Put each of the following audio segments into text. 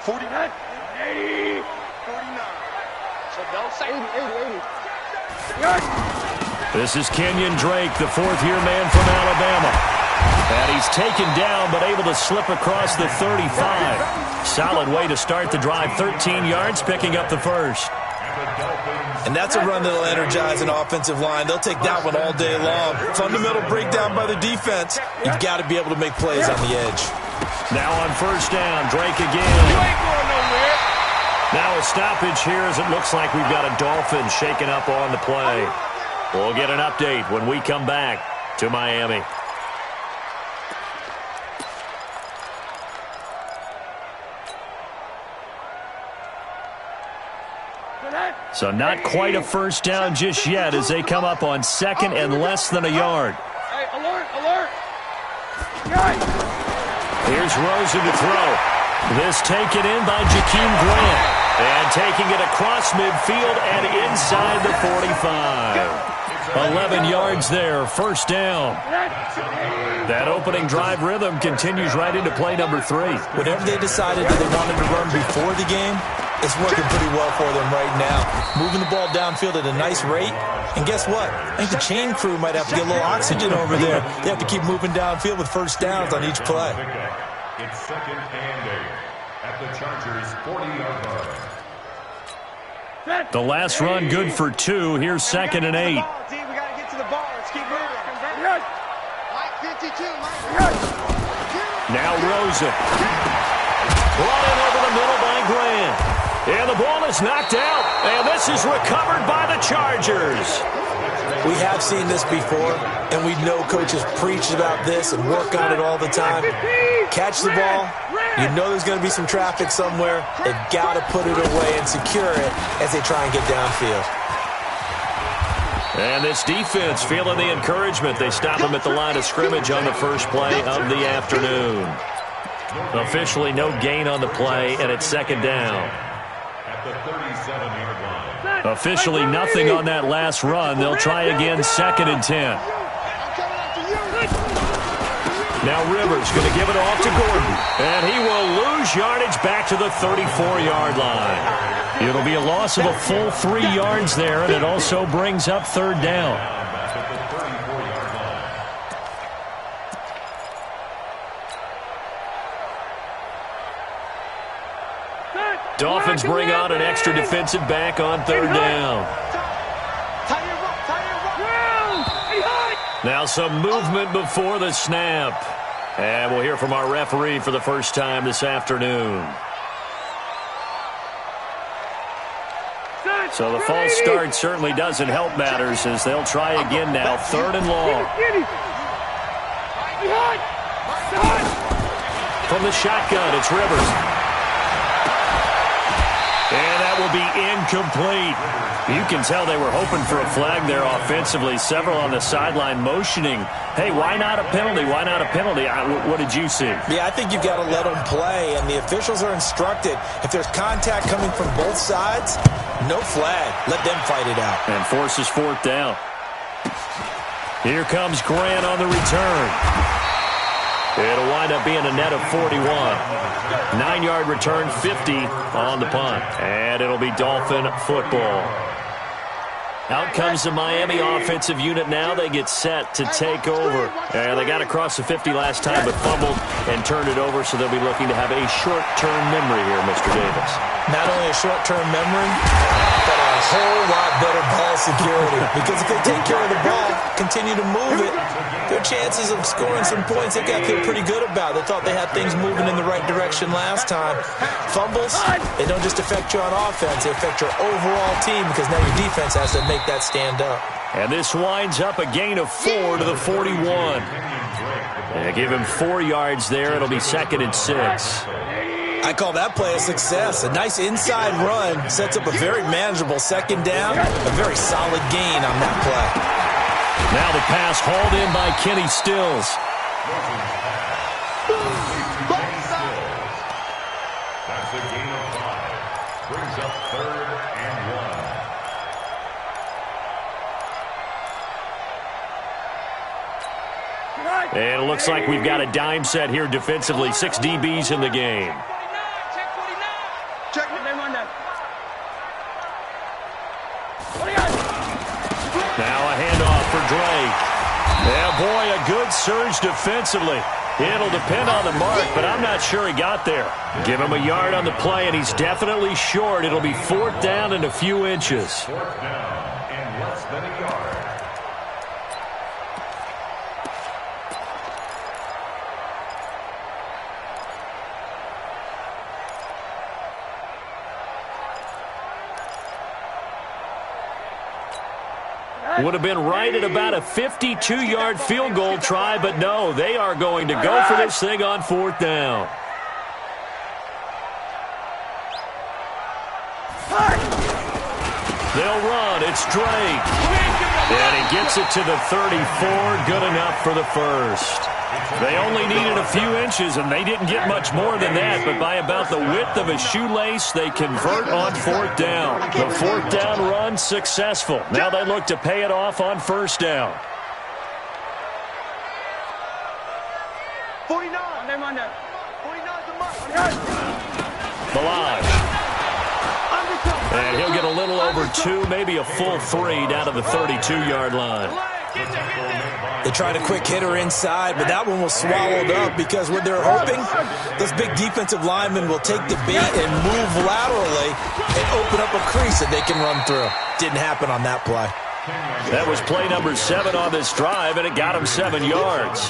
49. 80. 49. So don't say 80. This is Kenyon Drake, the fourth-year man from Alabama. And he's taken down, but able to slip across the 35. Solid way to start the drive. 13 yards, picking up the first. And that's a run that'll energize an offensive line. They'll take that one all day long. Fundamental breakdown by the defense. You've got to be able to make plays on the edge. Now on first down, Drake again. You ain't going nowhere. Now a stoppage here as it looks like we've got a Dolphin shaken up on the play. We'll get an update when we come back to Miami. So not quite a first down just yet as they come up on second and less than a yard. Hey, alert, alert. Here's Rosen to throw. This taken in by Jakeem Grant. And taking it across midfield and inside the 45. 11 yards there, first down. That opening drive rhythm continues right into play number 3. Whatever they decided that they wanted to run before the game, it's working pretty well for them right now. Moving the ball downfield at a nice rate. And guess what? I think the chain crew might have to get a little oxygen over there. They have to keep moving downfield with first downs on each play. It's second and 8 at the Chargers' 40-yard line. The last run good for 2. Here's second and 8. We got to get to the ball. Let's keep moving. Mike 52. Now Rosen. Brought in over the middle by Grant. And the ball is knocked out. And this is recovered by the Chargers. We have seen this before, and we know coaches preach about this and work on it all the time. Catch the ball. You know there's going to be some traffic somewhere. They've got to put it away and secure it as they try and get downfield. And this defense feeling the encouragement. They stop him at the line of scrimmage on the first play of the afternoon. Officially no gain on the play, and it's second down. At the 37-yard line. Officially nothing on that last run. They'll try again, second and 10. Now Rivers going to give it off to Gordon. And he will lose yardage back to the 34-yard line. It'll be a loss of a full 3 yards there, and it also brings up third down. Dolphins bring on an extra defensive back on third down. Now some movement before the snap. And we'll hear from our referee for the first time this afternoon. So the false start certainly doesn't help matters as they'll try again now. Third and long. From the shotgun, it's Rivers. And that will be incomplete. You can tell they were hoping for a flag there offensively. Several on the sideline motioning, hey, why not a penalty? Why not a penalty? What did you see? Yeah, I think you've got to let them play, and the officials are instructed. If there's contact coming from both sides, no flag. Let them fight it out. And forces fourth down. Here comes Grant on the return. It'll wind up being a net of 41. 9-yard return, 50 on the punt. And it'll be Dolphin football. Out comes the Miami offensive unit now. They get set to take over. And they got across the 50 last time but fumbled and turned it over, so they'll be looking to have a short-term memory here, Mr. Davis. Not only a short-term memory, but a whole lot better ball security. Because if they take care of the ball, continue to move it, their chances of scoring some points, they got to feel pretty good about. They thought they had things moving in the right direction last time. Fumbles, they don't just affect you on offense, they affect your overall team because now your defense has to make that stand up. And this winds up a gain of 4 to the 41. They give him 4 yards there. It'll be second and 6. I call that play a success. A nice inside run sets up a very manageable second down. A very solid gain on that play. Now the pass hauled in by Kenny Stills. That's a gain of 5. Brings up third and 1. And it looks like we've got a dime set here defensively. 6 DBs in the game. Drake. Yeah, boy, a good surge defensively. It'll depend on the mark, but I'm not sure he got there. Give him a yard on the play, and he's definitely short. It'll be 4th down and a few inches. 4th down and less than a yard. Would have been right at about a 52-yard field goal try, but no, they are going to go for this thing on 4th down. They'll run. It's Drake. And he gets it to the 34. Good enough for the first. They only needed a few inches, and they didn't get much more than that, but by about the width of a shoelace, they convert on 4th down. The 4th down run successful. Now they look to pay it off on 1st down. 49. Balaj. And he'll get a little over 2, maybe a full 3 down to the 32-yard line. They tried a quick hitter inside, but that one was swallowed up because what they're hoping, those big defensive linemen will take the bait and move laterally and open up a crease that they can run through. Didn't happen on that play. That was play number 7 on this drive, and it got him 7 yards.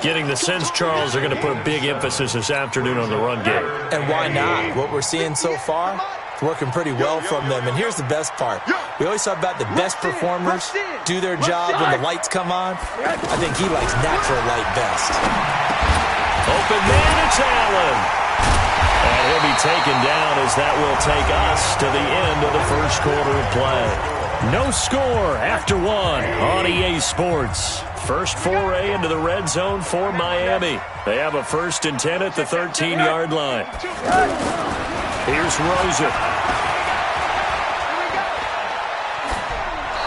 Getting the sense Charles are going to put a big emphasis this afternoon on the run game. And why not? What we're seeing so far, it's working pretty well from them. And here's the best part. We always talk about the best performers do their job when the lights come on. I think he likes natural light best. Open man, it's Allen. And he'll be taken down as that will take us to the end of the first quarter of play. No score after 1 on EA Sports. First foray into the red zone for Miami. They have a 1st and 10 at the 13-yard line. Here's Rosen.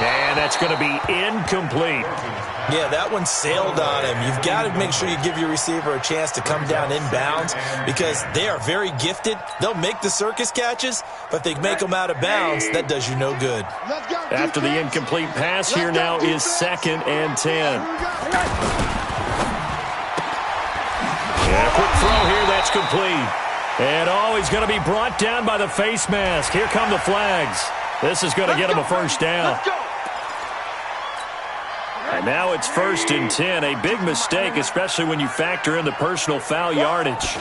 And that's going to be incomplete. Yeah, that one sailed on him. You've got to make sure you give your receiver a chance to come down inbounds because they are very gifted. They'll make the circus catches, but they make them out of bounds. That does you no good. After the incomplete pass, here now is 2nd and 10. Yeah, quick throw here, that's complete. And he's going to be brought down by the face mask. Here come the flags. This is going to get him a 1st down. And now it's 1st and 10. A big mistake, especially when you factor in the personal foul yardage.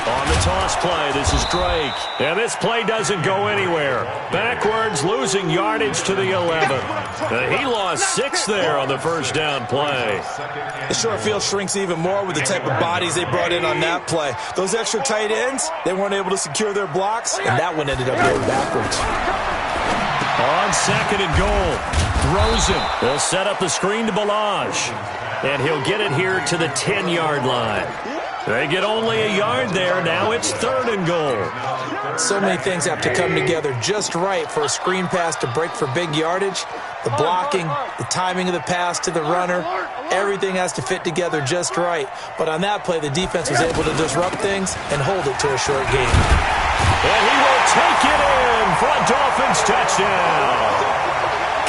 On the toss play, this is Drake. And this play doesn't go anywhere. Backwards, losing yardage to the 11. He lost 6 there on the 1st down play. The short field shrinks even more with the type of bodies they brought in on that play. Those extra tight ends, they weren't able to secure their blocks, and that one ended up going backwards. On 2nd and goal. Rosen. They'll set up the screen to Balaj. And he'll get it here to the 10-yard line. They get only a yard there. Now it's 3rd and goal. So many things have to come together just right for a screen pass to break for big yardage. The blocking, the timing of the pass to the runner, everything has to fit together just right. But on that play, the defense was able to disrupt things and hold it to a short game. And he will take it in for a Dolphins touchdown.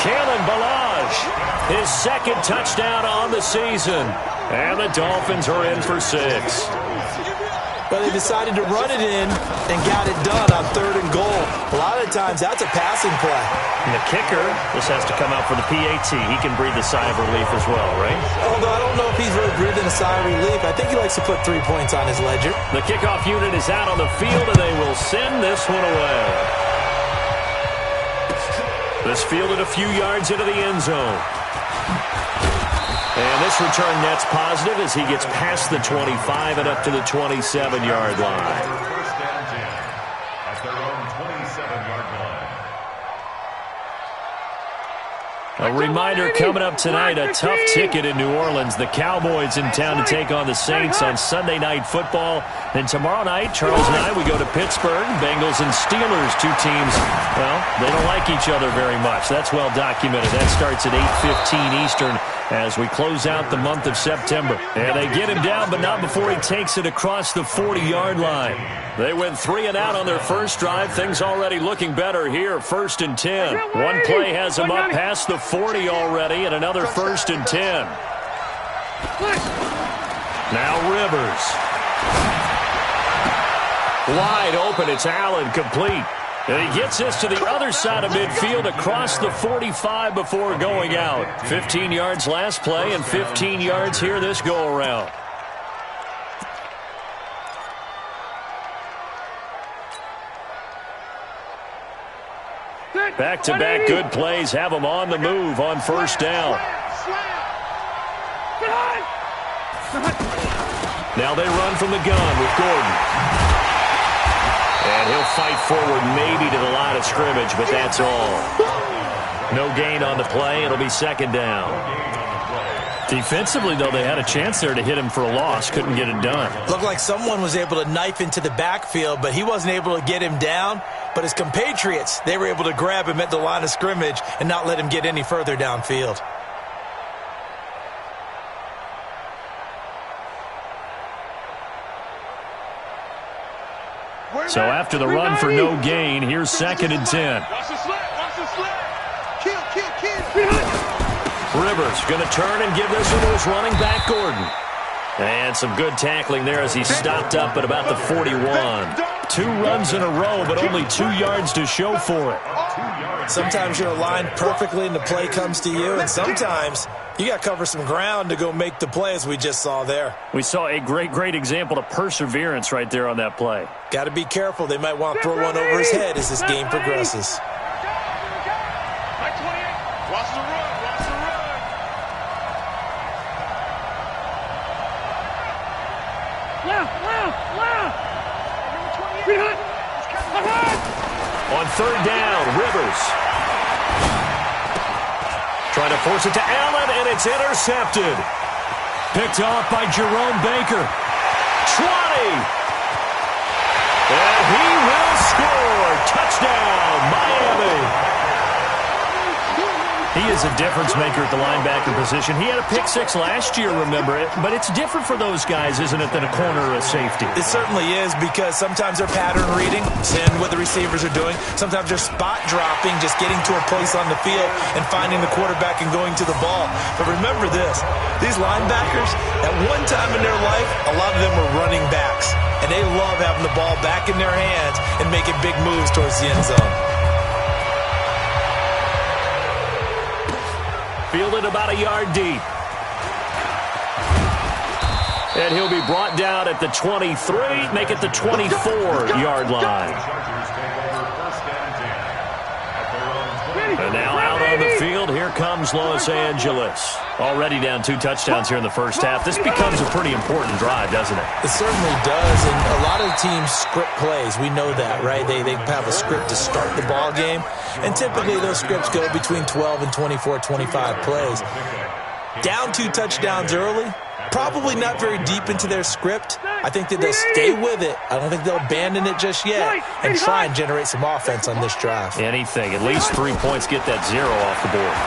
Kalen Balaj, his 2nd touchdown on the season. And the Dolphins are in for 6. But they decided to run it in and got it done on 3rd and goal. A lot of times, that's a passing play. And the kicker, this has to come out for the PAT. He can breathe a sigh of relief as well, right? Although I don't know if he's really breathing a sigh of relief. I think he likes to put 3 points on his ledger. The kickoff unit is out on the field, and they will send this one away. This fielded a few yards into the end zone. And this return net's positive as he gets past the 25 and up to the 27-yard line. First down 10 at their own 27-yard line. A reminder coming up tonight, a tough ticket in New Orleans. The Cowboys in town to take on the Saints on Sunday Night Football. Then tomorrow night, Charles and I, we go to Pittsburgh. Bengals and Steelers, 2 teams, well, they don't like each other very much. That's well documented. That starts at 8:15 Eastern as we close out the month of September. And they get him down, but not before he takes it across the 40-yard line. They went 3 and out on their first drive. Things already looking better here, 1st and 10. One play has him up past the 40 already, and another 1st and 10. Now Rivers. Wide open, it's Allen, complete. And he gets this to the other side of midfield across the 45 before going out. 15 yards last play and 15 yards here this go-around. Back-to-back good plays have them on the move on first down. Now they run from the gun with Gordon. And he'll fight forward maybe to the line of scrimmage, but that's all. No gain on the play. It'll be 2nd down. Defensively, though, they had a chance there to hit him for a loss. Couldn't get it done. Looked like someone was able to knife into the backfield, but he wasn't able to get him down. But his compatriots, they were able to grab him at the line of scrimmage and not let him get any further downfield. So after the run for no gain, here's 2nd and 10. Watch the slant. Watch the slant. Kill. Rivers going to turn and give this one to his running back, Gordon. And some good tackling there as he stopped up at about the 41. 2 runs in a row, but only 2 yards to show for it. Sometimes you're aligned perfectly and the play comes to you, and sometimes you got to cover some ground to go make the play, as we just saw there. We saw a great example of perseverance right there on that play. Got to be careful. They might want to throw one over his head as this game progresses. Watch the run. Watch the run. On 3rd down, Rivers. Trying to force it to Allen, and it's intercepted. Picked off by Jerome Baker. 20. And he will score. Touchdown, Miami. He is a difference maker at the linebacker position. He had a pick 6 last year, remember it. But it's different for those guys, isn't it, than a corner or a safety? It certainly is, because sometimes they're pattern reading, seeing what the receivers are doing. Sometimes they're spot dropping, just getting to a place on the field and finding the quarterback and going to the ball. But remember this, these linebackers, at one time in their life, a lot of them were running backs. And they love having the ball back in their hands and making big moves towards the end zone. Fielded about a yard deep. And he'll be brought down at the 23, make it the 24-yard line. And now out on the field, here comes Los Angeles. Already down 2 touchdowns here in the first half. This becomes a pretty important drive, doesn't it? It certainly does, and a lot of teams script plays. We know that, right? They have a script to start the ball game, and typically those scripts go between 12 and 24, 25 plays. Down 2 touchdowns early, probably not very deep into their script. I think that they'll stay with it. I don't think they'll abandon it just yet and try and generate some offense on this drive. Anything. At least 3 points, get that 0 off the board.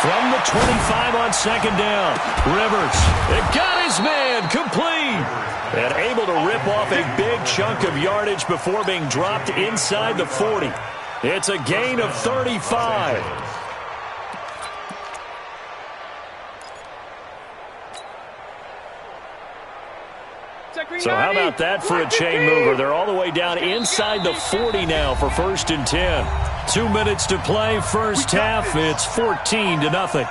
From the 25 on 2nd down, Rivers. It got his man complete. And able to rip off a big chunk of yardage before being dropped inside the 40. It's a gain of 35. So how about that for a chain mover? They're all the way down inside the 40 now for 1st and 10. 2 minutes to play, first half. It's 14-0.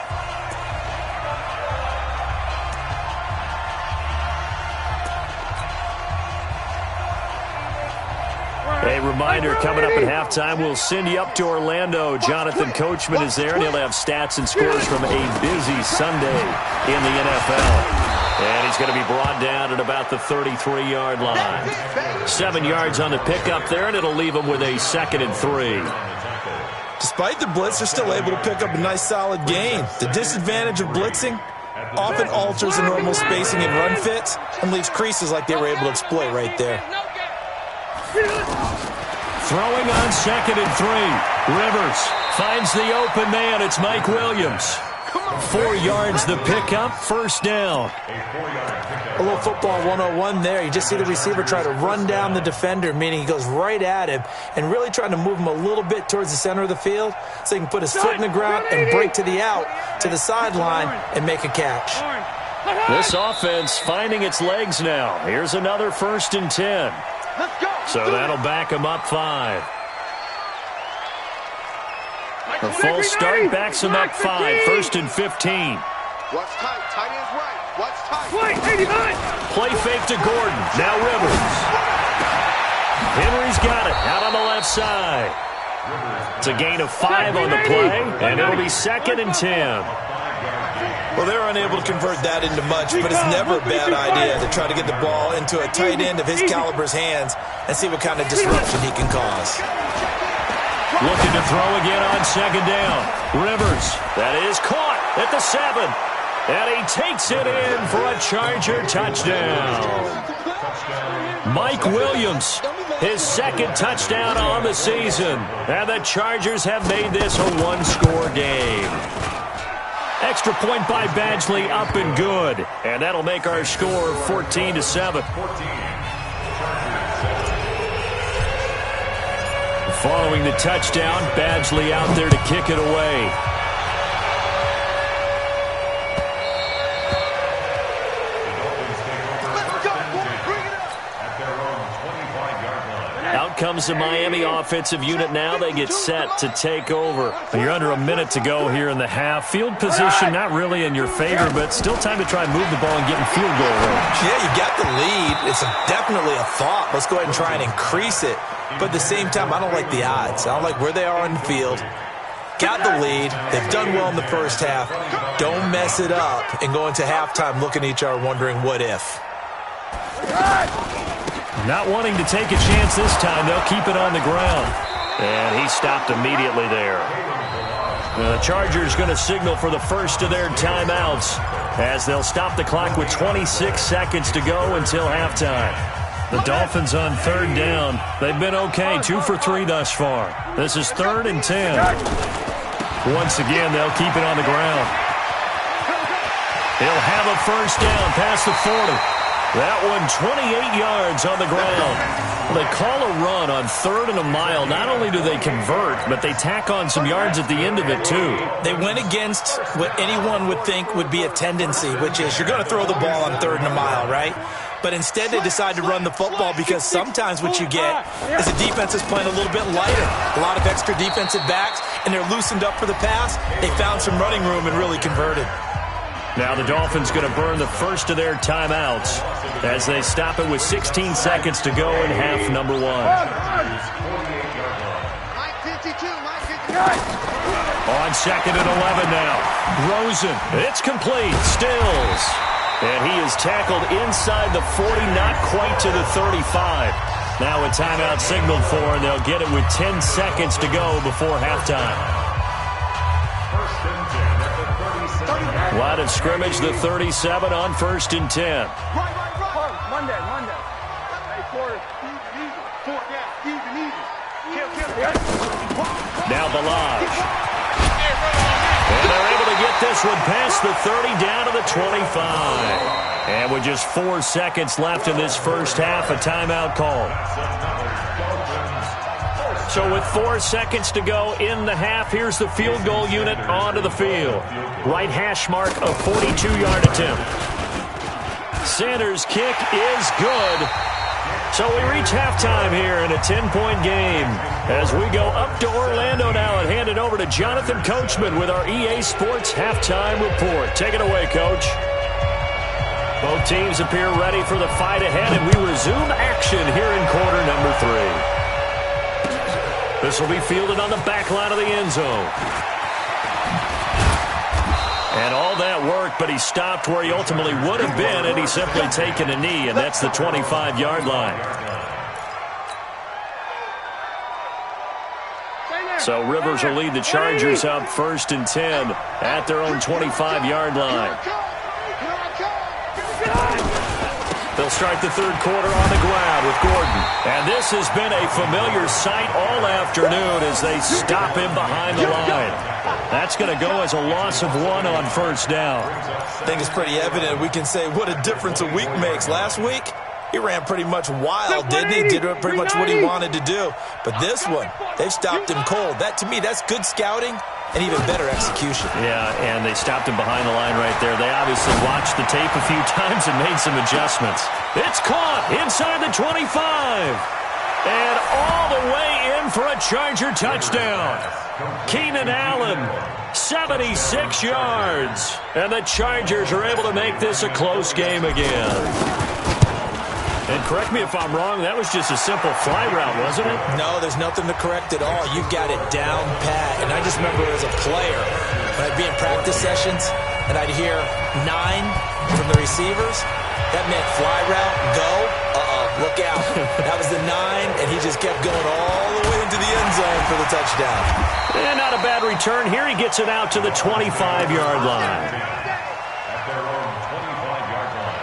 A reminder, coming up at halftime, we'll send you up to Orlando. Jonathan Coachman is there, and he'll have stats and scores from a busy Sunday in the NFL. And he's going to be brought down at about the 33-yard line. 7 yards on the pickup there, and it'll leave him with a 2nd and 3. Despite the blitz, they're still able to pick up a nice solid gain. The disadvantage of blitzing often alters the normal spacing and run fits and leaves creases like they were able to exploit right there. Throwing on 2nd and 3. Rivers finds the open man. It's Mike Williams. 4 yards the pickup, first down. A little football 101 there. You just see the receiver try to run down the defender, meaning he goes right at him and really trying to move him a little bit towards the center of the field so he can put his foot in the ground and break to the out, to the sideline, and make a catch. This offense finding its legs now. Here's another 1st and 10. So that'll back him up 5. A full start backs him up 5, 1st and 15. What's tight? Tight end's right. What's tight? Play fake to Gordon. Now Rivers. Henry's got it out on the left side. It's a gain of 5 on the play, and it'll be 2nd and 10. Well, they're unable to convert that into much, but it's never a bad idea to try to get the ball into a tight end of his caliber's hands and see what kind of disruption he can cause. Looking to throw again on 2nd down. Rivers, that is caught at the 7. And he takes it in for a Charger touchdown. Mike Williams, his 2nd touchdown on the season. And the Chargers have made this a 1-score game. Extra point by Badgley, up and good. And that'll make our score 14-7. Following the touchdown, Badgley out there to kick it away. Out comes the Miami offensive unit now. They get set to take over. You're under a minute to go here in the half. Field position not really in your favor, but still time to try and move the ball and get in field goal range. Yeah, you got the lead. It's definitely a thought. Let's go ahead and try and increase it. But at the same time, I don't like the odds. I don't like where they are on the field. Got the lead. They've done well in the first half. Don't mess it up and go into halftime looking at each other wondering what if. Not wanting to take a chance this time, they'll keep it on the ground. And he stopped immediately there. The Chargers going to signal for the first of their timeouts as they'll stop the clock with 26 seconds to go until halftime. The Dolphins on 3rd down. They've been okay, 2 for 3 thus far. This is 3rd and 10. Once again, they'll keep it on the ground. He'll have a first down past the 40. That one 28 yards on the ground. They call a run on 3rd and a mile. Not only do they convert, but they tack on some yards at the end of it, too. They went against what anyone would think would be a tendency, which is you're going to throw the ball on 3rd and a mile, right? But instead they decide to run the football because sometimes what you get is a defense is playing a little bit lighter. A lot of extra defensive backs, and they're loosened up for the pass. They found some running room and really converted. Now the Dolphins going to burn the first of their timeouts as they stop it with 16 seconds to go in half number 1. On 2nd and 11 now. Rosen, it's complete. Stills. And he is tackled inside the 40, not quite to the 35. Now a timeout signaled for, and they'll get it with 10 seconds to go before halftime. Line of scrimmage, the 37 on 1st and 10. Monday. Now Balaj. And they're able to get this one past the 30 down to the 25. And with just 4 seconds left in this first half, a timeout call. So with 4 seconds to go in the half, here's the field goal unit onto the field. Right hash mark, a 42-yard attempt. Sanders' kick is good. So we reach halftime here in a 10-point game as we go up to Orlando now and hand it over to Jonathan Coachman with our EA Sports Halftime Report. Take it away, Coach. Both teams appear ready for the fight ahead, and we resume action here in quarter number 3. This will be fielded on the back line of the end zone. And all that work, but he stopped where he ultimately would have been had he simply taken a knee, and that's the 25-yard line. So Rivers will lead the Chargers up 1st and 10 at their own 25-yard line. They'll start the third quarter on the ground with Gordon. And this has been a familiar sight all afternoon as they stop him behind the line. That's going to go as a loss of 1 on first down. I think it's pretty evident. We can say what a difference a week makes. Last week, he ran pretty much wild, didn't he? Did pretty much what he wanted to do. But this one, they've stopped him cold. That, to me, that's good scouting and even better execution. Yeah, and they stopped him behind the line right there. They obviously watched the tape a few times and made some adjustments. It's caught inside the 25. And all the way in for a Charger touchdown. Keenan Allen, 76 yards. And the Chargers are able to make this a close game again. And correct me if I'm wrong, that was just a simple fly route, wasn't it? No, there's nothing to correct at all. You've got it down pat. And I just remember as a player, when I'd be in practice sessions and I'd hear 9 from the receivers, that meant fly route, go, look out. That was the 9, and he just kept going all the way into the end zone for the touchdown. And not a bad return. Here he gets it out to the 25-yard line. At their own 25-yard line.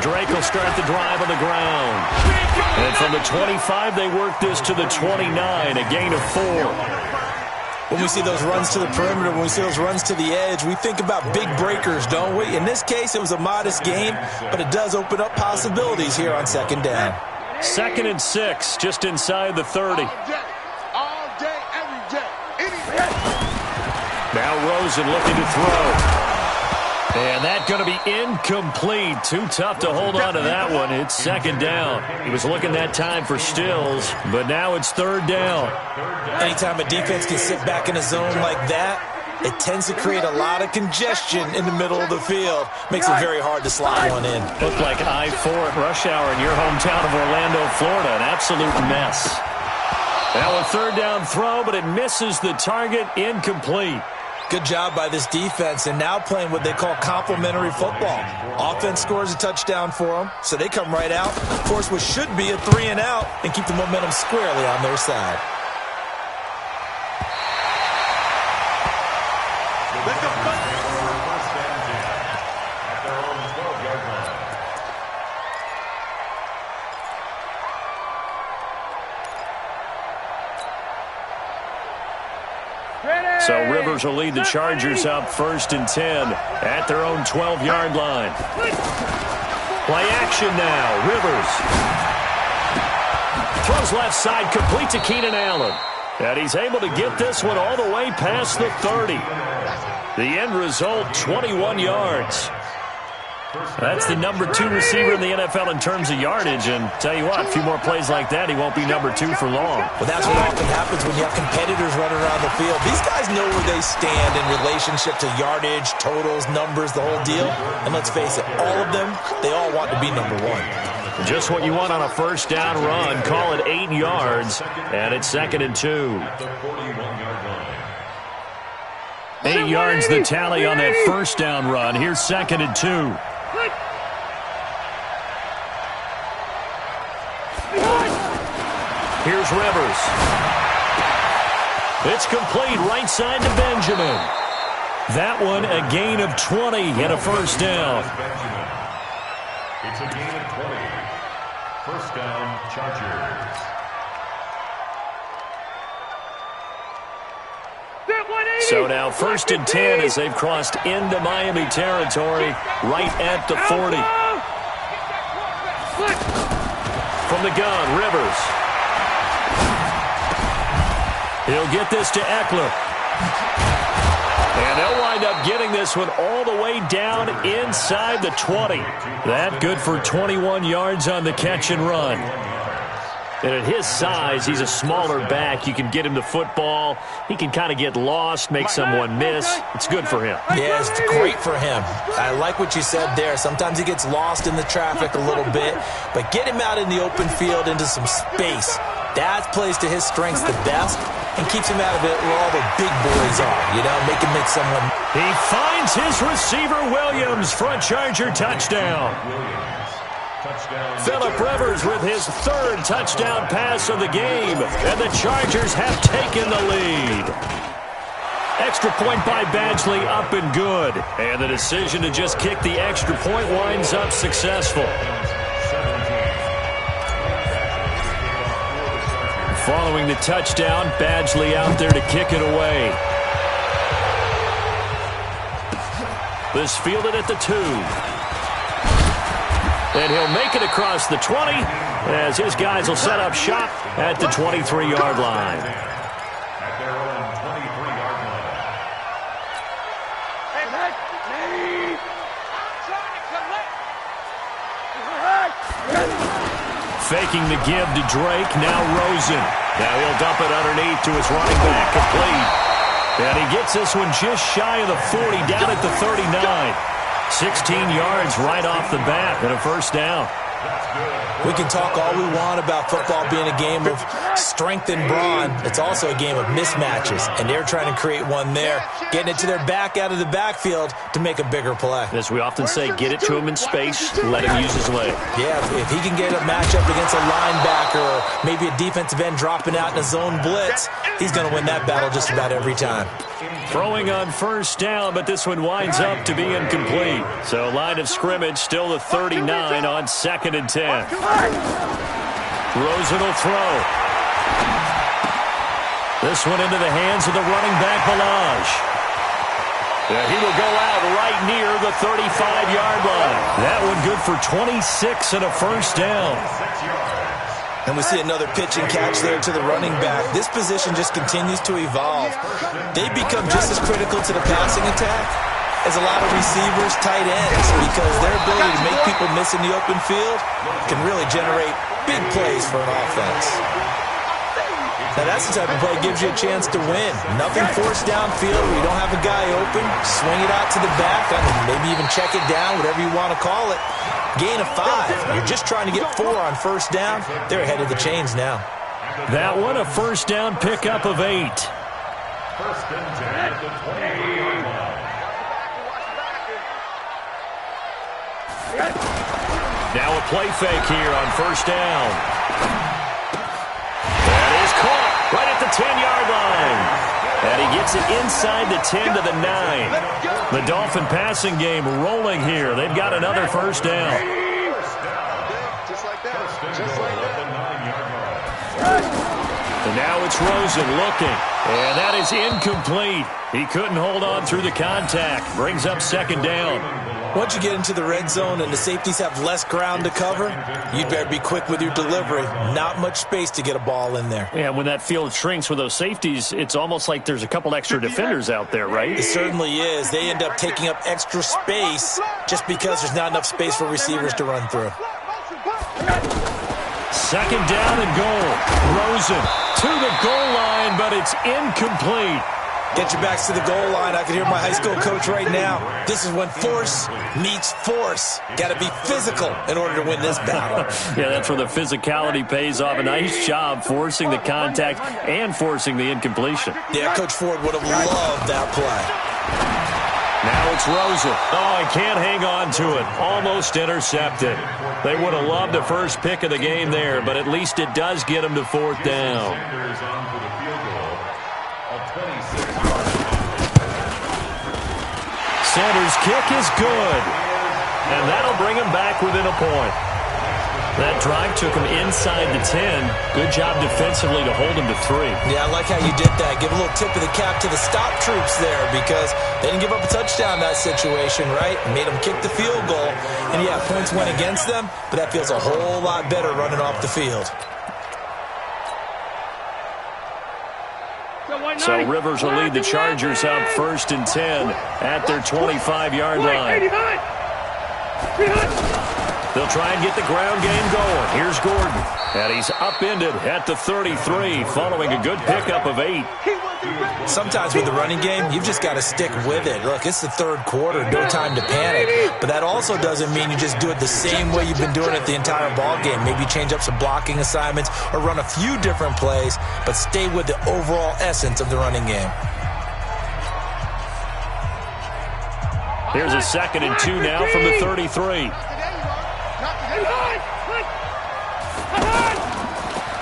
Drake will start the drive on the ground. And from the 25, they work this to the 29, a gain of 4. When we see those runs to the perimeter, when we see those runs to the edge, we think about big breakers, don't we? In this case, it was a modest game, but it does open up possibilities here on second down. 2nd and 6, just inside the 30. All day, every day. Now Rosen looking to throw. And that's going to be incomplete. Too tough to hold on to that one. It's second down. He was looking that time for Stills, but now it's third down. Anytime a defense can sit back in a zone like that, it tends to create a lot of congestion in the middle of the field. Makes it very hard to slide one in. Looked like I-4 at rush hour in your hometown of Orlando, Florida. An absolute mess. Now a third down throw, but it misses the target. Incomplete. Good job by this defense, and now playing what they call complementary football. Offense scores a touchdown for them, so they come right out, force what should be a 3-and-out, and keep the momentum squarely on their side. So Rivers will lead the Chargers up 1st and 10 at their own 12-yard line. Play action now. Rivers throws left side, complete to Keenan Allen. And he's able to get this one all the way past the 30. The end result, 21 yards. That's the number 2 receiver in the NFL in terms of yardage. And tell you what, a few more plays like that, he won't be number 2 for long. Well, that's what often happens when you have competitors running around the field. These guys know where they stand in relationship to yardage, totals, numbers, the whole deal. And let's face it, all of them, they all want to be number 1. Just what you want on a first down run. Call it 8 yards, and it's 2nd and 2. 8 yards the tally on that first down run. Here's 2nd and 2. Here's Rivers. It's complete right side to Benjamin. That one a gain of 20 and a first down. It's a gain of 20. First down, Chargers. So now 1st and 10 as they've crossed into Miami territory right at the 40. From the gun, Rivers. He'll get this to Eckler. And they'll wind up getting this one all the way down inside the 20. That good for 21 yards on the catch and run. And at his size, he's a smaller back. You can get him the football. He can kind of get lost, make someone miss. It's good for him. Yeah, it's great for him. I like what you said there. Sometimes he gets lost in the traffic a little bit, but get him out in the open field into some space. That plays to his strengths the best and keeps him out of it where all the big boys are, you know, make him make someone. He finds his receiver, Williams, for a Charger touchdown. Phillip Rivers with his 3rd touchdown pass of the game, and the Chargers have taken the lead. Extra point by Badgley, up and good. And the decision to just kick the extra point winds up successful. Following the touchdown, Badgley out there to kick it away. This fielded at the 2. And he'll make it across the 20 as his guys will set up shop at the 23-yard line. At their own 23-yard line. Faking the give to Drake, now Rosen. Now he'll dump it underneath to his running back, complete. And he gets this one just shy of the 40, down at the 39. 16 yards right off the bat and a first down. We can talk all we want about football being a game of strength and brawn. It's also a game of mismatches, and they're trying to create one there, getting it to their back out of the backfield to make a bigger play. As we often say, get it to him in space, let him use his leg. Yeah, if he can get a matchup against a linebacker or maybe a defensive end dropping out in a zone blitz, he's going to win that battle just about every time. Throwing on first down, but this one winds up to be incomplete. So line of scrimmage still the 39 on 2nd and 10. Rosen will throw. This one into the hands of the running back, Balaj. Yeah, he will go out right near the 35-yard line. That one good for 26 and a first down. And we see another pitch and catch there to the running back. This position just continues to evolve. They become just as critical to the passing attack as a lot of receivers, tight ends, because their ability to make people miss in the open field can really generate big plays for an offense. Now that's the type of play that gives you a chance to win. Nothing forced downfield where you don't have a guy open. Swing it out to the back, maybe even check it down, whatever you want to call it. Gain of 5. You're just trying to get 4 on first down. They're ahead of the chains now. That one a first down pickup of 8. First and 10 at the 23-yard line. Now a play fake here on first down. That is caught right at the 10-yard line. And he gets it inside the 10 to the 9. The Dolphin passing game rolling here. They've got another first down. Just like that. Just like that. And now it's Rosen looking. And that is incomplete. He couldn't hold on through the contact. Brings up second down. Once you get into the red zone and the safeties have less ground to cover, you'd better be quick with your delivery. Not much space to get a ball in there. Yeah, when that field shrinks with those safeties, it's almost like there's a couple extra defenders out there, right? It certainly is. They end up taking up extra space just because there's not enough space for receivers to run through. Second down and goal. Rosen to the goal line, but it's incomplete. Get your backs to the goal line. I can hear my high school coach right now. This is when force meets force. Got to be physical in order to win this battle. Yeah, that's where the physicality pays off. A nice job forcing the contact and forcing the incompletion. Yeah, Coach Ford would have loved that play. Now it's Rosen. Oh, he can't hang on to it. Almost intercepted. They would have loved the first pick of the game there, but at least it does get him to fourth down. Sanders' kick is good. And that'll bring him back within a point. That drive took him inside the 10. Good job defensively to hold him to 3. Yeah, I like how you did that. Give a little tip of the cap to the stop troops there because they didn't give up a touchdown in that situation, right? Made them kick the field goal. And, yeah, points went against them, but that feels a whole lot better running off the field. So Rivers will lead the Chargers up first and 10 at their 25-yard line. They'll try and get the ground game going. Here's Gordon. And he's upended at the 33 following a good pickup of 8. Sometimes with the running game, you've just got to stick with it. Look, it's the third quarter, no time to panic. But that also doesn't mean you just do it the same way you've been doing it the entire ball game. Maybe change up some blocking assignments or run a few different plays, but stay with the overall essence of the running game. Here's a 2nd and 2 now from the 33.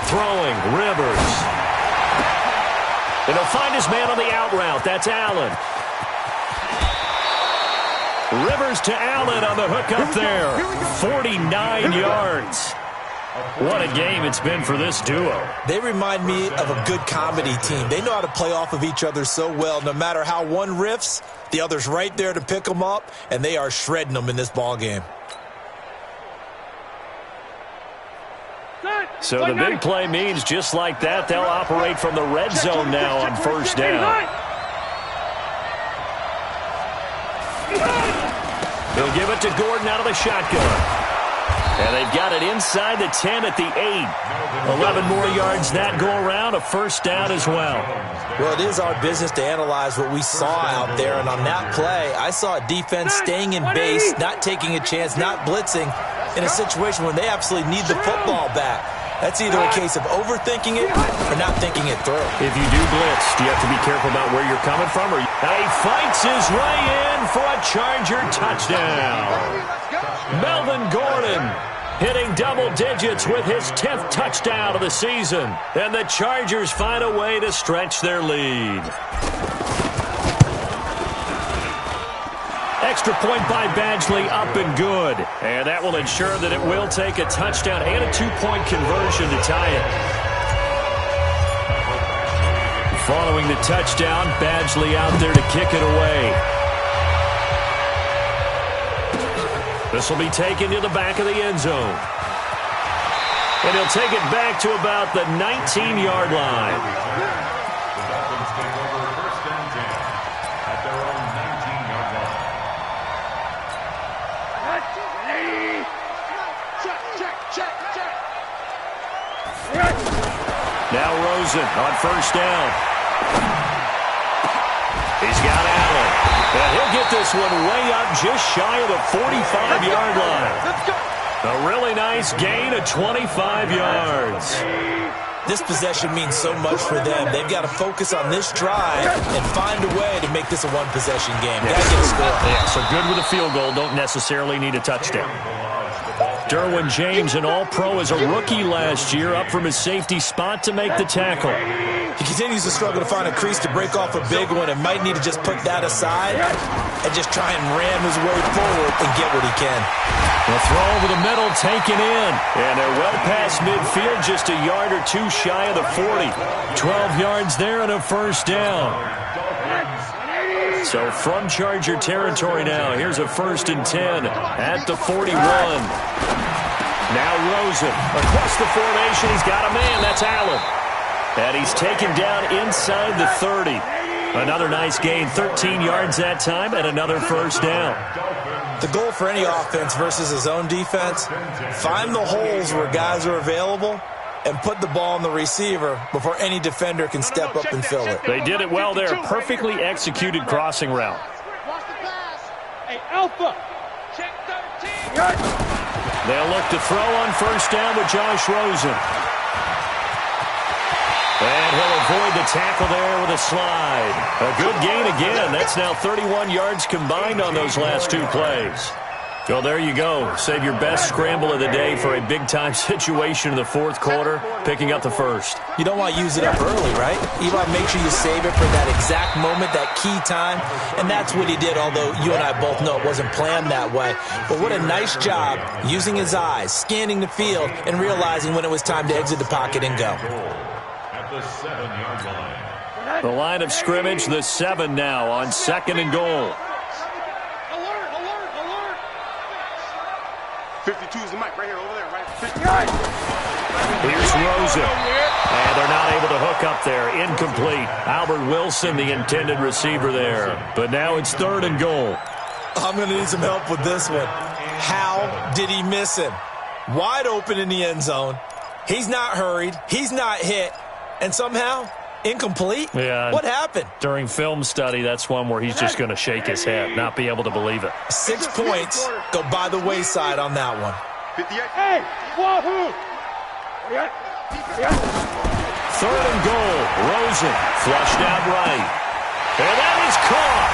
Throwing, Rivers. And he'll find his man on the out route. That's Allen. Rivers to Allen on the hook up there. 49 yards. What a game it's been for this duo. They remind me of a good comedy team. They know how to play off of each other so well. No matter how one riffs, the other's right there to pick them up, and they are shredding them in this ball game. So the big play means just like that, they'll operate from the red zone now on first down. They'll give it to Gordon out of the shotgun. And they've got it inside the 10 at the 8. 11 more yards that go around, a first down as well. Well, it is our business to analyze what we saw out there. And on that play, I saw a defense staying in base, not taking a chance, not blitzing in a situation when they absolutely need the football back. That's either a case of overthinking it or not thinking it through. If you do blitz, do you have to be careful about where you're coming from? Or he fights his way in for a Charger touchdown. Melvin Gordon hitting double digits with his 10th touchdown of the season. And the Chargers find a way to stretch their lead. Extra point by Badgley, up and good. And that will ensure that it will take a touchdown and a 2-point conversion to tie it. Following the touchdown, Badgley out there to kick it away. This will be taken to the back of the end zone. And he'll take it back to about the 19-yard line. Now Rosen on first down. He's got Allen. And he'll get this one way up just shy of the 45-yard line. A really nice gain of 25 yards. This possession means so much for them. They've got to focus on this drive and find a way to make this a one-possession game. Got to get a score. Yeah, so good with a field goal. Don't necessarily need a touchdown. Derwin James, an all-pro as a rookie last year, up from his safety spot to make the tackle. He continues to struggle to find a crease to break off a big one and might need to just put that aside and just try and ram his way forward and get what he can. The throw over the middle, taken in. And they're well past midfield, just a yard or two shy of the 40. 12 yards there and a first down. So from Charger territory now, here's a 1st and 10 at the 41. Now Rosen across the formation. He's got a man. That's Allen. And he's taken down inside the 30. Another nice gain, 13 yards that time, and another first down. The goal for any offense versus his own defense, find the holes where guys are available and put the ball on the receiver before any defender can step up and fill it. They did it well there. Perfectly executed crossing route. Hey, Alpha. Check 13. They'll look to throw on first down with Josh Rosen. And he'll avoid the tackle there with a slide. A good gain again. That's now 31 yards combined on those last two plays. Well, there you go. Save your best scramble of the day for a big-time situation in the fourth quarter, picking up the first. You don't want to use it up early, right? You want to make sure you save it for that exact moment, that key time, and that's what he did, although you and I both know it wasn't planned that way. But what a nice job using his eyes, scanning the field, and realizing when it was time to exit the pocket and go. At the 7-yard line. The line of scrimmage, the 7 now on 2nd and goal. 52 is the mic right here, over there, right? 50. Here's Rosen. And they're not able to hook up there. Incomplete. Albert Wilson, the intended receiver there. But now it's 3rd and goal. I'm going to need some help with this one. How did he miss him? Wide open in the end zone. He's not hurried. He's not hit. And somehow, incomplete? Yeah. What happened? During film study, that's one where he's just going to shake his head, not be able to believe it. 6 points go by the wayside on that one. 58. Hey, wahoo! 3rd and goal. Rosen flushed out right. And that is caught.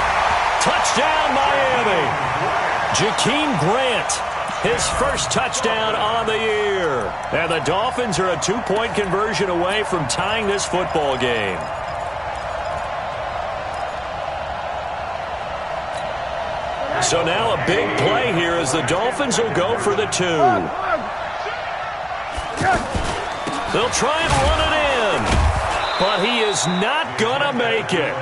Touchdown, Miami. Jakeem Grant, his first touchdown on the year. And the Dolphins are a 2-point conversion away from tying this football game. So now a big play here as the Dolphins will go for the 2. They'll try and run it in, but he is not going to make it.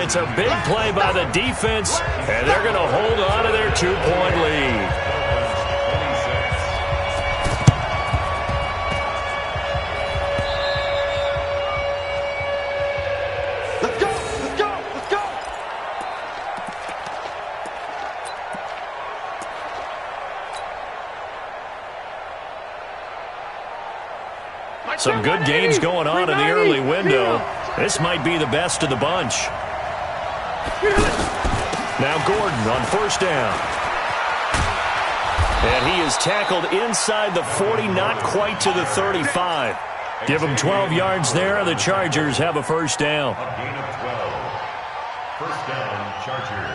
It's a big play by the defense, and they're going to hold on to their 2-point lead. Let's go! Let's go! Let's go! Some good games going on in the early window. This might be the best of the bunch. Now Gordon on first down. And he is tackled inside the 40, not quite to the 35. Give him 12 yards there, and the Chargers have a first down. A gain of 12. First down, Chargers.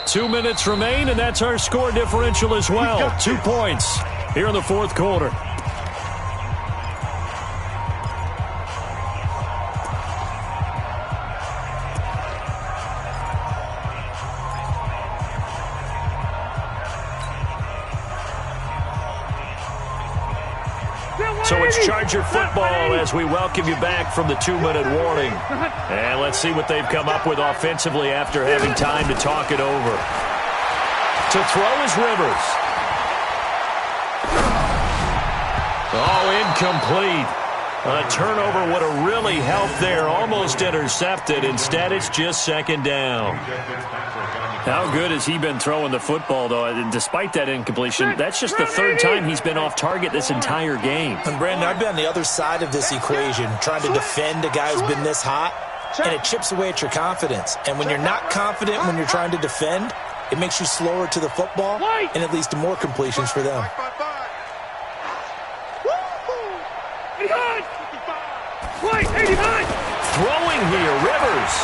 2 minutes remain, and that's our score differential as well. 2 points here in the fourth quarter. So it's Charger football as we welcome you back from the 2-minute warning. And let's see what they've come up with offensively after having time to talk it over. To throw is Rivers. Oh, incomplete. A turnover would have really helped there. Almost intercepted. Instead, it's just second down. How good has he been throwing the football, though? Despite that incompletion, that's just the third time he's been off target this entire game. And, Brandon, I've been on the other side of this equation, trying to defend a guy who's been this hot, and it chips away at your confidence. And when you're not confident when you're trying to defend, it makes you slower to the football, and it leads to more completions for them. Throwing here, Rivers.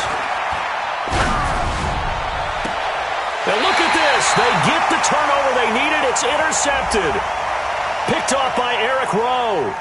And look at this. They get the turnover they needed. It's intercepted. Picked off by Eric Rowe.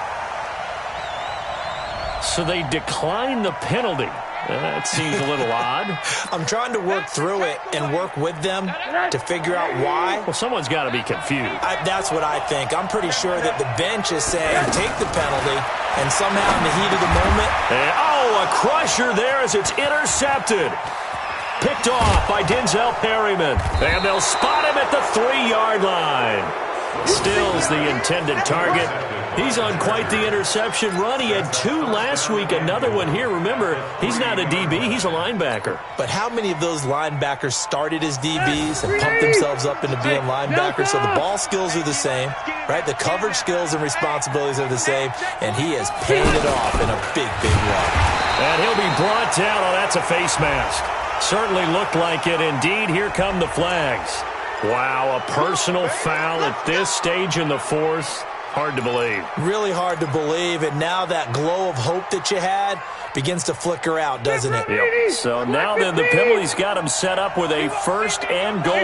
So they decline the penalty. That seems a little odd. I'm trying to work through it and work with them to figure out why. Well, someone's got to be confused. That's what I think. I'm pretty sure that the bench is saying take the penalty, and somehow in the heat of the moment. And, a crusher there as it's intercepted. Picked off by Denzel Perryman. And they'll spot him at the 3-yard line. Still's the intended target. He's on quite the interception run. He had 2 last week, another one here. Remember, he's not a DB, he's a linebacker. But how many of those linebackers started as DBs and pumped themselves up into being linebackers? So the ball skills are the same, right? The coverage skills and responsibilities are the same, and he has paid it off in a big, big way. And he'll be brought down. Oh, that's a face mask. Certainly looked like it. Indeed, here come the flags. Wow, a personal foul at this stage in the fourth. Hard to believe. Really hard to believe, and now that glow of hope that you had begins to flicker out, doesn't it? Yep. So now then the penalty's got him set up with a 1st and goal.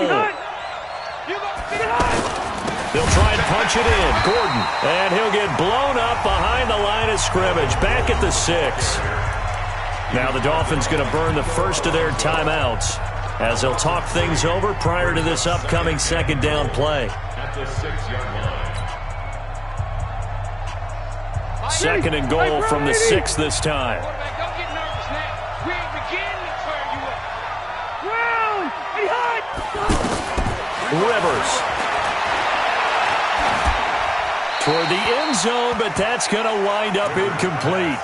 They'll try and punch it in. Gordon, and he'll get blown up behind the line of scrimmage, back at the 6. Now the Dolphins going to burn the first of their timeouts as they'll talk things over prior to this upcoming second down play. At the 6-yard line. 2nd and goal from the 6 this time. Don't get nervous now. We ain't beginning to turn you up. Round! Hey, hot! Rivers. Toward the end zone, but that's going to wind up incomplete.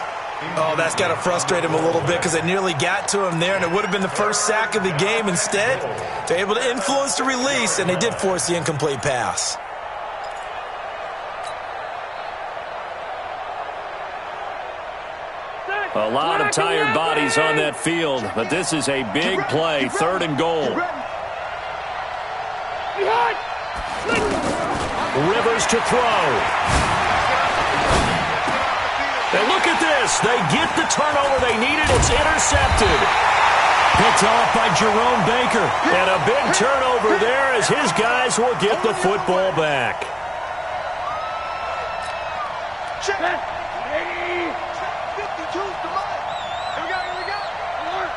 Oh, that's got to frustrate him a little bit because they nearly got to him there, and it would have been the first sack of the game. Instead, they're able to influence the release, and they did force the incomplete pass. A lot of tired bodies on that field, but this is a big play, 3rd and goal. Rivers to throw. And look at this. They get the turnover they needed. It's intercepted. Picked off by Jerome Baker. And a big turnover there as his guys will get the football back. Check. 52's the line. Here we go. Alert.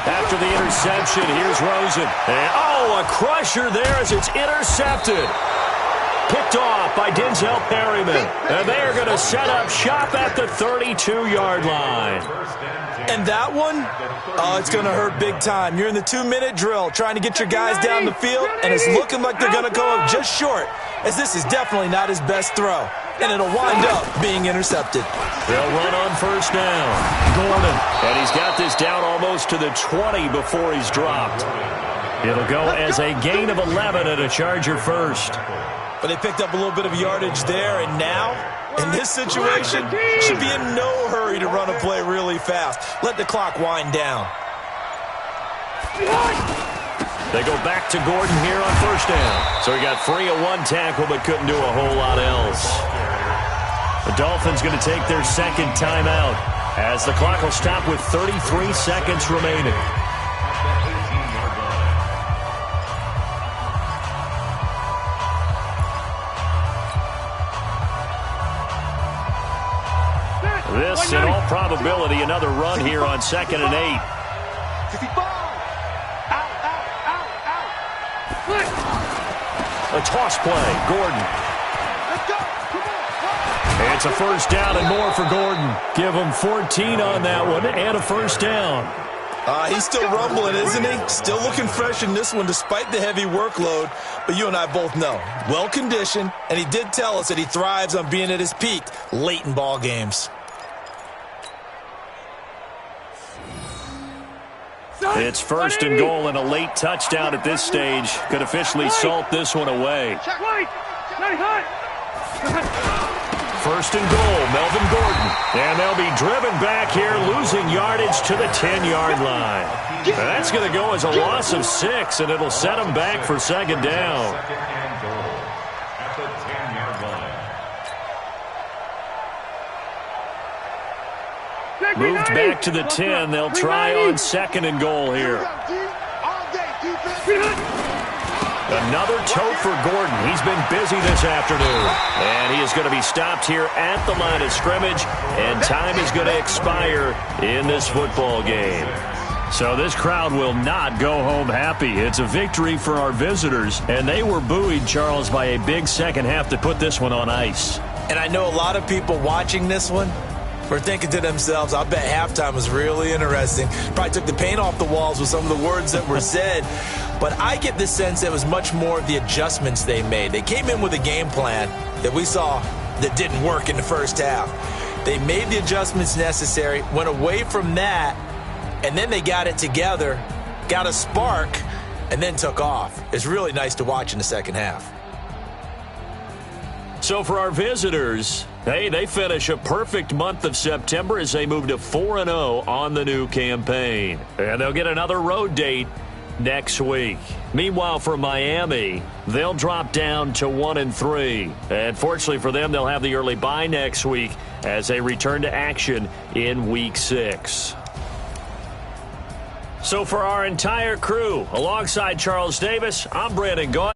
After the interception, here's Rosen. And, oh, a crusher there as it's intercepted. Picked off by Denzel Perryman. And they are going to set up shop at the 32-yard line. And that one, oh, it's going to hurt big time. You're in the 2-minute drill trying to get your guys down the field, and it's looking like they're going to go up just short, as this is definitely not his best throw. And it'll wind up being intercepted. They'll run on first down. Gordon. And he's got this down almost to the 20 before he's dropped. It'll go as a gain of 11 and a Charger first. But they picked up a little bit of yardage there, and now, in this situation, should be in no hurry to run a play really fast. Let the clock wind down. They go back to Gordon here on first down. So he got free of one tackle but couldn't do a whole lot else. The Dolphins going to take their second timeout as the clock will stop with 33 seconds remaining. This, in all probability, another run here on 2nd and 8. A toss play, Gordon. It's a first down and more for Gordon. Give him 14 on that one and a first down. He's still rumbling, isn't he? Still looking fresh in this one despite the heavy workload. But you and I both know, well-conditioned, and he did tell us that he thrives on being at his peak late in ball games. It's first and goal and a late touchdown at this stage. Could officially salt this one away. First and goal, Melvin Gordon. And they'll be driven back here, losing yardage to the 10-yard line. And that's going to go as a loss of 6, and it'll set them back for second down. Second and goal at the 10-yard line. Moved back to the 10. They'll try on second and goal here. Another tote for Gordon. He's been busy this afternoon. And he is going to be stopped here at the line of scrimmage. And time is going to expire in this football game. So this crowd will not go home happy. It's a victory for our visitors. And they were buoyed, Charles, by a big second half to put this one on ice. And I know a lot of people watching this one were thinking to themselves, I bet halftime was really interesting. Probably took the paint off the walls with some of the words that were said. But I get the sense it was much more of the adjustments they made. They came in with a game plan that we saw that didn't work in the first half. They made the adjustments necessary, went away from that, and then they got it together, got a spark, and then took off. It's really nice to watch in the second half. So for our visitors, hey, they finish a perfect month of September as they move to 4-0 on the new campaign. And they'll get another road date next week. Meanwhile, for Miami, they'll drop down to 1-3. And fortunately for them, they'll have the early bye next week as they return to action in Week 6. So for our entire crew, alongside Charles Davis, I'm Brandon Gaudin.